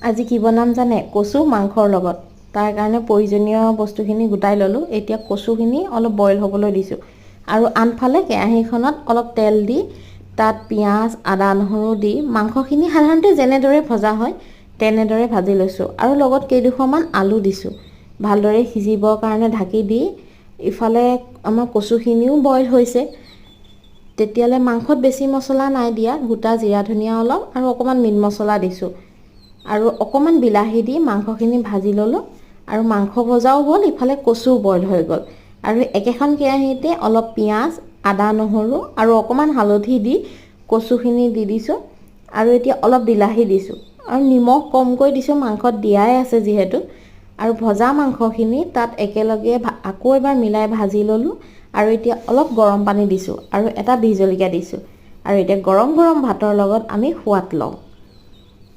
আজি কি বনাম জানে? কচু মাংসৰ লগত। তাৰ কাৰণে প্ৰয়োজনীয় বস্তুখিনি গোটাই ল'লোঁ। এতিয়া কচুখিনি অলপ বইল হ'বলৈ দিছোঁ। আৰু আনফালে কেৰাহীখনত অলপ তেল দি তাত পিঁয়াজ, আদা, নহৰু দি মাংসখিনি সাধাৰণতে যেনেদৰে ভজা হয় তেনেদৰে ভাজি লৈছোঁ। আৰু লগত কেইডোখৰমান আলু দিছোঁ। ভালদৰে সিজিবৰ কাৰণে ঢাকি দি ইফালে আমাৰ কচুখিনিও বইল হৈছে। তেতিয়ালৈ মাংসত বেছি মছলা নাই দিয়া, গোটা জিৰা ধনিয়া অলপ আৰু অকণমান মিট মছলা দিছোঁ। আৰু অকণমান বিলাহী দি মাংসখিনি ভাজি ল'লোঁ। আৰু মাংস ভজাও হ'ল, ইফালে কচুও বইল হৈ গ'ল। আৰু একেখন কেৰাহীতে অলপ পিঁয়াজ, আদা, নহৰু আৰু অকণমান হালধি দি কচুখিনি দি দিছোঁ। আৰু এতিয়া অলপ বিলাহী দিছোঁ। আৰু নিমখ কমকৈ দিছোঁ, মাংসত দিয়াই আছে যিহেতু। আৰু ভজা মাংসখিনি তাত একেলগে আকৌ এবাৰ মিলাই ভাজি ল'লোঁ। আৰু এতিয়া অলপ গৰম পানী দিছোঁ আৰু এটা বিহ জলকীয়া দিছোঁ। আৰু এতিয়া গৰম গৰম ভাতৰ লগত আমি সোৱাদ লওঁ।